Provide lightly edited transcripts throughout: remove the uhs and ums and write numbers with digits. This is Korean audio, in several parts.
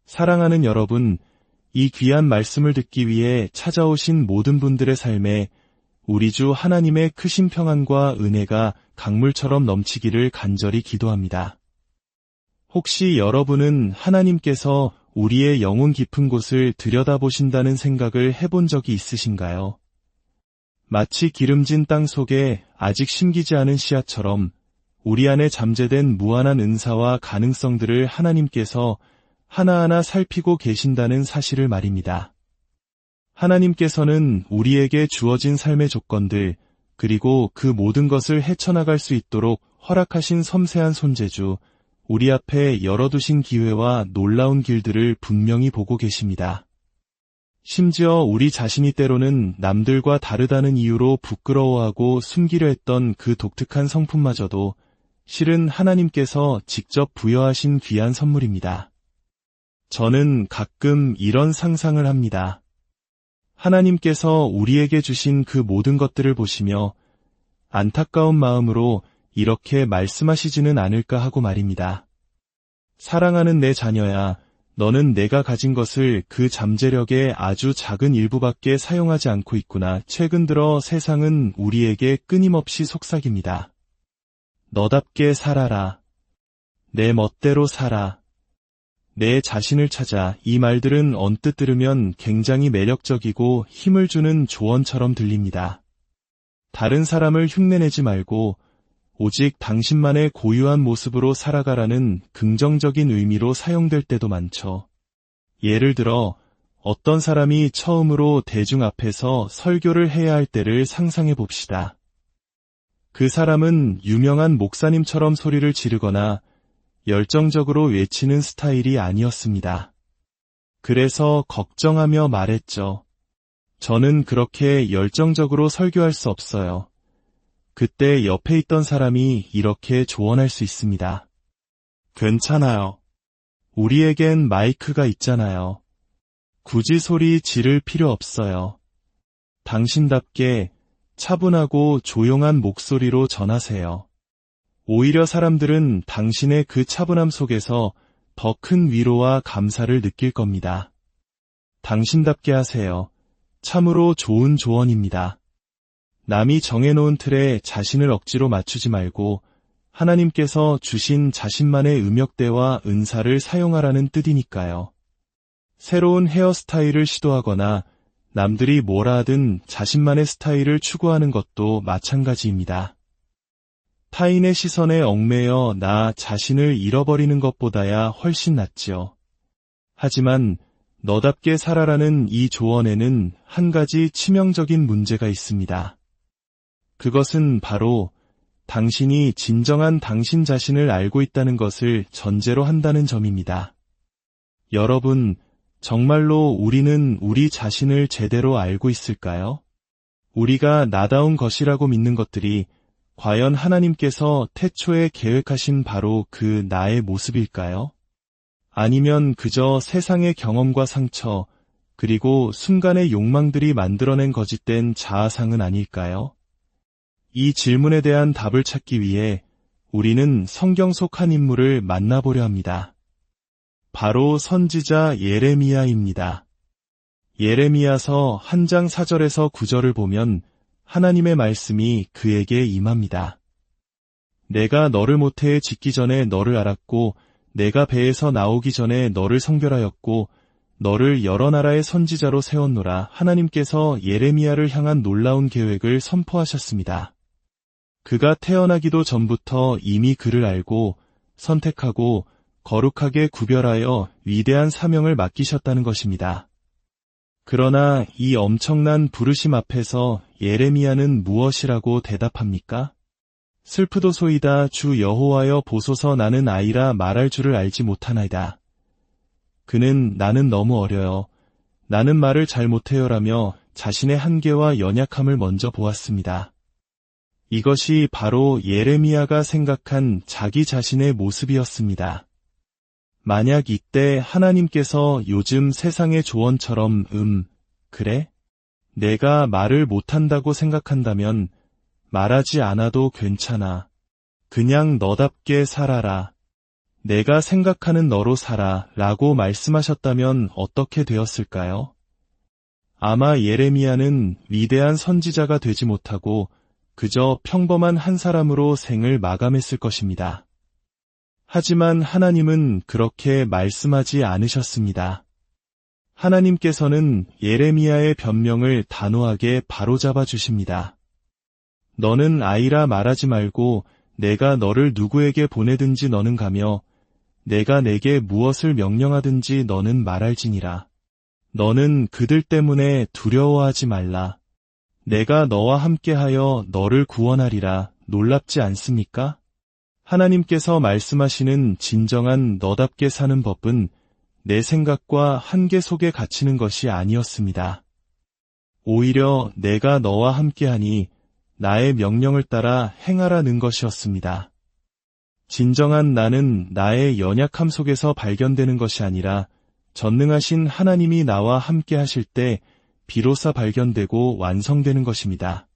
사랑하는 여러분, 이 귀한 말씀을 듣기 위해 찾아오신 모든 분들의 삶에 우리 주 하나님의 크신 평안과 은혜가 강물처럼 넘치기를 간절히 기도합니다. 혹시 여러분은 하나님께서 우리의 영혼 깊은 곳을 들여다보신다는 생각을 해본 적이 있으신가요? 마치 기름진 땅 속에 아직 심기지 않은 씨앗처럼 우리 안에 잠재된 무한한 은사와 가능성들을 하나님께서 하나하나 살피고 계신다는 사실을 말입니다. 하나님께서는 우리에게 주어진 삶의 조건들, 그리고 그 모든 것을 헤쳐나갈 수 있도록 허락하신 섬세한 손재주, 우리 앞에 열어두신 기회와 놀라운 길들을 분명히 보고 계십니다. 심지어 우리 자신이 때로는 남들과 다르다는 이유로 부끄러워하고 숨기려 했던 그 독특한 성품마저도 실은 하나님께서 직접 부여하신 귀한 선물입니다. 저는 가끔 이런 상상을 합니다. 하나님께서 우리에게 주신 그 모든 것들을 보시며 안타까운 마음으로 이렇게 말씀하시지는 않을까 하고 말입니다. 사랑하는 내 자녀야, 너는 내가 가진 것을 그 잠재력의 아주 작은 일부밖에 사용하지 않고 있구나. 최근 들어 세상은 우리에게 끊임없이 속삭입니다. 너답게 살아라. 내 멋대로 살아. 내 자신을 찾아. 이 말들은 언뜻 들으면 굉장히 매력적이고 힘을 주는 조언처럼 들립니다. 다른 사람을 흉내내지 말고 오직 당신만의 고유한 모습으로 살아가라는 긍정적인 의미로 사용될 때도 많죠. 예를 들어 어떤 사람이 처음으로 대중 앞에서 설교를 해야 할 때를 상상해 봅시다. 그 사람은 유명한 목사님처럼 소리를 지르거나 열정적으로 외치는 스타일이 아니었습니다. 그래서 걱정하며 말했죠. 저는 그렇게 열정적으로 설교할 수 없어요. 그때 옆에 있던 사람이 이렇게 조언할 수 있습니다. 괜찮아요. 우리에겐 마이크가 있잖아요. 굳이 소리 지를 필요 없어요. 당신답게 차분하고 조용한 목소리로 전하세요. 오히려 사람들은 당신의 그 차분함 속에서 더 큰 위로와 감사를 느낄 겁니다. 당신답게 하세요. 참으로 좋은 조언입니다. 남이 정해놓은 틀에 자신을 억지로 맞추지 말고 하나님께서 주신 자신만의 음역대와 은사를 사용하라는 뜻이니까요. 새로운 헤어스타일을 시도하거나 남들이 뭐라 하든 자신만의 스타일을 추구하는 것도 마찬가지입니다. 타인의 시선에 얽매여 나 자신을 잃어버리는 것보다야 훨씬 낫지요. 하지만 너답게 살아라는 이 조언에는 한 가지 치명적인 문제가 있습니다. 그것은 바로 당신이 진정한 당신 자신을 알고 있다는 것을 전제로 한다는 점입니다. 여러분, 정말로 우리는 우리 자신을 제대로 알고 있을까요? 우리가 나다운 것이라고 믿는 것들이 과연 하나님께서 태초에 계획하신 바로 그 나의 모습일까요? 아니면 그저 세상의 경험과 상처, 그리고 순간의 욕망들이 만들어낸 거짓된 자아상은 아닐까요? 이 질문에 대한 답을 찾기 위해 우리는 성경 속 한 인물을 만나보려 합니다. 바로 선지자 예레미야입니다. 예레미야서 1장 4절에서 9절을 보면 하나님의 말씀이 그에게 임합니다. 내가 너를 모태에 짓기 전에 너를 알았고 내가 배에서 나오기 전에 너를 성별하였고 너를 여러 나라의 선지자로 세웠노라. 하나님께서 예레미야를 향한 놀라운 계획을 선포하셨습니다. 그가 태어나기도 전부터 이미 그를 알고 선택하고 거룩하게 구별하여 위대한 사명을 맡기셨다는 것입니다. 그러나 이 엄청난 부르심 앞에서 예레미야는 무엇이라고 대답합니까? 슬프도소이다. 주 여호와여 보소서. 나는 아이라 말할 줄을 알지 못하나이다. 그는 나는 너무 어려요. 나는 말을 잘 못해요라며 자신의 한계와 연약함을 먼저 보았습니다. 이것이 바로 예레미야가 생각한 자기 자신의 모습이었습니다. 만약 이때 하나님께서 요즘 세상의 조언처럼 그래? 내가 말을 못한다고 생각한다면 말하지 않아도 괜찮아. 그냥 너답게 살아라. 내가 생각하는 너로 살아 라고 말씀하셨다면 어떻게 되었을까요? 아마 예레미야는 위대한 선지자가 되지 못하고 그저 평범한 한 사람으로 생을 마감했을 것입니다. 하지만 하나님은 그렇게 말씀하지 않으셨습니다. 하나님께서는 예레미야의 변명을 단호하게 바로잡아 주십니다. 너는 아이라 말하지 말고 내가 너를 누구에게 보내든지 너는 가며 내가 내게 무엇을 명령하든지 너는 말할지니라. 너는 그들 때문에 두려워하지 말라. 내가 너와 함께하여 너를 구원하리라. 놀랍지 않습니까? 하나님께서 말씀하시는 진정한 너답게 사는 법은 내 생각과 한계 속에 갇히는 것이 아니었습니다. 오히려 내가 너와 함께하니 나의 명령을 따라 행하라는 것이었습니다. 진정한 나는 나의 연약함 속에서 발견되는 것이 아니라 전능하신 하나님이 나와 함께 하실 때 비로소 발견되고 완성되는 것입니다.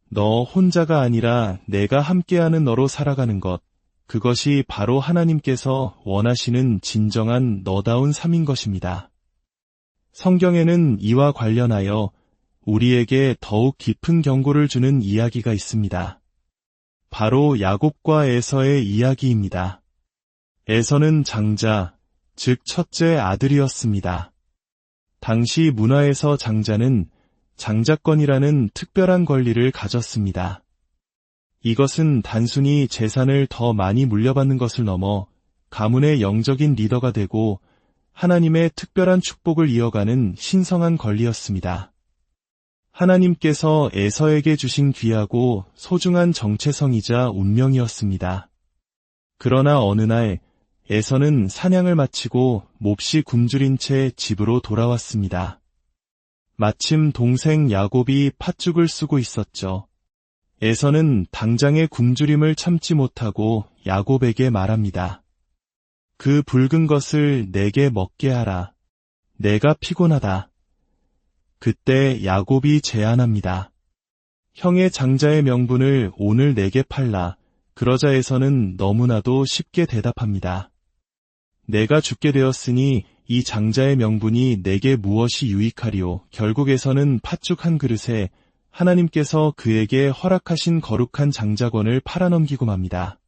너 혼자가 아니라 내가 함께하는 너로 살아가는 것, 그것이 바로 하나님께서 원하시는 진정한 너다운 삶인 것입니다. 성경에는 이와 관련하여 우리에게 더욱 깊은 경고를 주는 이야기가 있습니다. 바로 야곱과 에서의 이야기입니다. 에서는 장자, 즉 첫째 아들이었습니다. 당시 문화에서 장자는 장자권이라는 특별한 권리를 가졌습니다. 이것은 단순히 재산을 더 많이 물려받는 것을 넘어 가문의 영적인 리더가 되고 하나님의 특별한 축복을 이어가는 신성한 권리였습니다. 하나님께서 에서에게 주신 귀하고 소중한 정체성이자 운명이었습니다. 그러나 어느 날 에서는 사냥을 마치고 몹시 굶주린 채 집으로 돌아왔습니다. 마침 동생 야곱이 팥죽을 쓰고 있었죠. 에서는 당장의 굶주림을 참지 못하고 야곱에게 말합니다. 그 붉은 것을 내게 먹게 하라. 내가 피곤하다. 그때 야곱이 제안합니다. 형의 장자의 명분을 오늘 내게 팔라. 그러자 에서는 너무나도 쉽게 대답합니다. 내가 죽게 되었으니 이 장자의 명분이 내게 무엇이 유익하리요. 결국 에서는 팥죽 한 그릇에 하나님께서 그에게 허락하신 거룩한 장자권을 팔아넘기고 맙니다.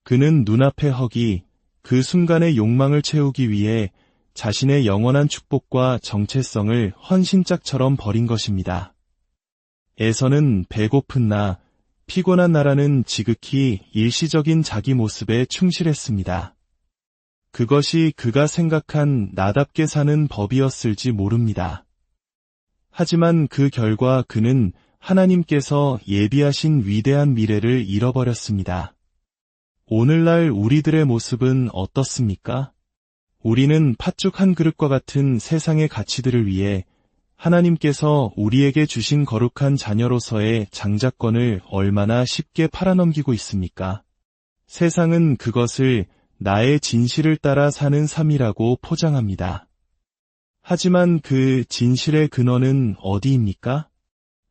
그는 눈앞의 허기, 그 순간의 욕망을 채우기 위해 자신의 영원한 축복과 정체성을 헌신짝처럼 버린 것입니다. 에서는 배고픈 나, 피곤한 나라는 지극히 일시적인 자기 모습에 충실했습니다. 그것이 그가 생각한 나답게 사는 법이었을지 모릅니다. 하지만 그 결과 그는 하나님께서 예비하신 위대한 미래를 잃어버렸습니다. 오늘날 우리들의 모습은 어떻습니까? 우리는 팥죽 한 그릇과 같은 세상의 가치들을 위해 하나님께서 우리에게 주신 거룩한 자녀로서의 장자권을 얼마나 쉽게 팔아넘기고 있습니까? 세상은 그것을 나의 진실을 따라 사는 삶이라고 포장합니다. 하지만 그 진실의 근원은 어디입니까?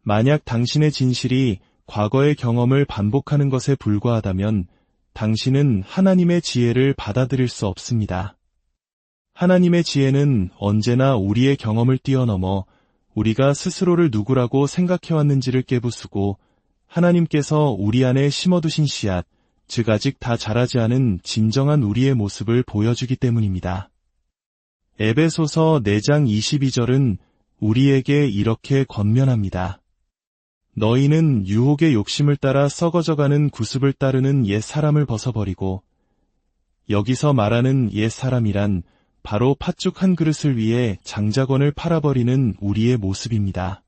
만약 당신의 진실이 과거의 경험을 반복하는 것에 불과하다면 당신은 하나님의 지혜를 받아들일 수 없습니다. 하나님의 지혜는 언제나 우리의 경험을 뛰어넘어 우리가 스스로를 누구라고 생각해왔는지를 깨부수고 하나님께서 우리 안에 심어두신 씨앗, 즉 아직 다 자라지 않은 진정한 우리의 모습을 보여주기 때문입니다. 에베소서 4장 22절은 우리에게 이렇게 권면합니다. 너희는 유혹의 욕심을 따라 썩어져가는 구습을 따르는 옛 사람을 벗어버리고, 여기서 말하는 옛 사람이란 바로 팥죽 한 그릇을 위해 장자권을 팔아버리는 우리의 모습입니다.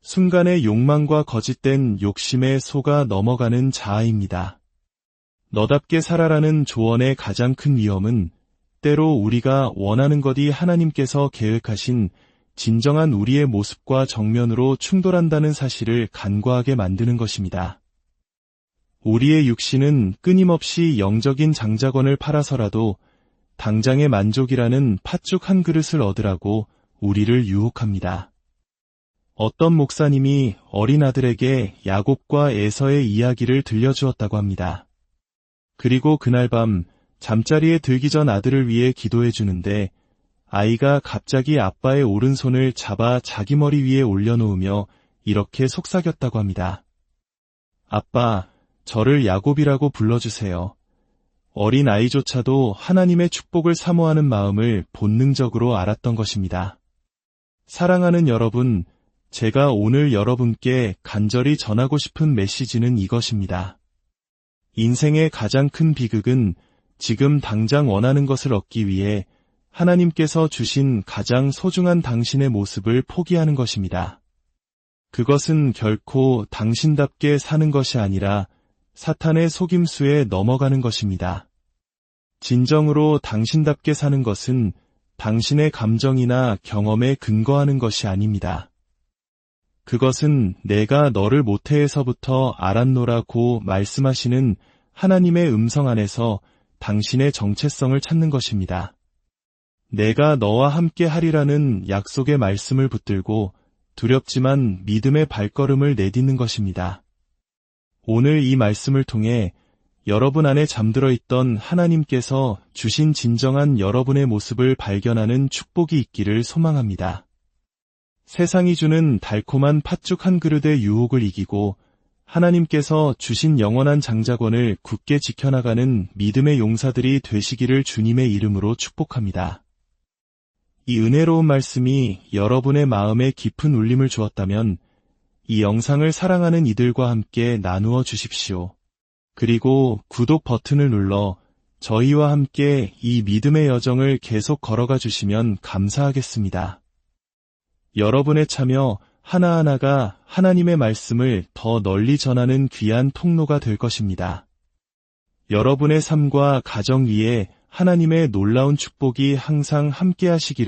순간의 욕망과 거짓된 욕심에 속아 넘어가는 자아입니다. 너답게 살아라는 조언의 가장 큰 위험은 때로 우리가 원하는 것이 하나님께서 계획하신 진정한 우리의 모습과 정면으로 충돌한다는 사실을 간과하게 만드는 것입니다. 우리의 육신은 끊임없이 영적인 장자권을 팔아서라도 당장의 만족이라는 팥죽 한 그릇을 얻으라고 우리를 유혹합니다. 어떤 목사님이 어린 아들에게 야곱과 에서의 이야기를 들려주었다고 합니다. 그리고 그날 밤 잠자리에 들기 전 아들을 위해 기도해 주는데 아이가 갑자기 아빠의 오른손을 잡아 자기 머리 위에 올려놓으며 이렇게 속삭였다고 합니다. 아빠, 저를 야곱이라고 불러주세요. 어린 아이조차도 하나님의 축복을 사모하는 마음을 본능적으로 알았던 것입니다. 사랑하는 여러분, 제가 오늘 여러분께 간절히 전하고 싶은 메시지는 이것입니다. 인생의 가장 큰 비극은 지금 당장 원하는 것을 얻기 위해 하나님께서 주신 가장 소중한 당신의 모습을 포기하는 것입니다. 그것은 결코 당신답게 사는 것이 아니라 사탄의 속임수에 넘어가는 것입니다. 진정으로 당신답게 사는 것은 당신의 감정이나 경험에 근거하는 것이 아닙니다. 그것은 내가 너를 모태에서부터 알았노라고 말씀하시는 하나님의 음성 안에서 당신의 정체성을 찾는 것입니다. 내가 너와 함께 하리라는 약속의 말씀을 붙들고 두렵지만 믿음의 발걸음을 내딛는 것입니다. 오늘 이 말씀을 통해 여러분 안에 잠들어 있던 하나님께서 주신 진정한 여러분의 모습을 발견하는 축복이 있기를 소망합니다. 세상이 주는 달콤한 팥죽 한 그릇의 유혹을 이기고 하나님께서 주신 영원한 장자권을 굳게 지켜나가는 믿음의 용사들이 되시기를 주님의 이름으로 축복합니다. 이 은혜로운 말씀이 여러분의 마음에 깊은 울림을 주었다면 이 영상을 사랑하는 이들과 함께 나누어 주십시오. 그리고 구독 버튼을 눌러 저희와 함께 이 믿음의 여정을 계속 걸어가 주시면 감사하겠습니다. 여러분의 참여 하나하나가 하나님의 말씀을 더 널리 전하는 귀한 통로가 될 것입니다. 여러분의 삶과 가정 위에 하나님의 놀라운 축복이 항상 함께 하시기를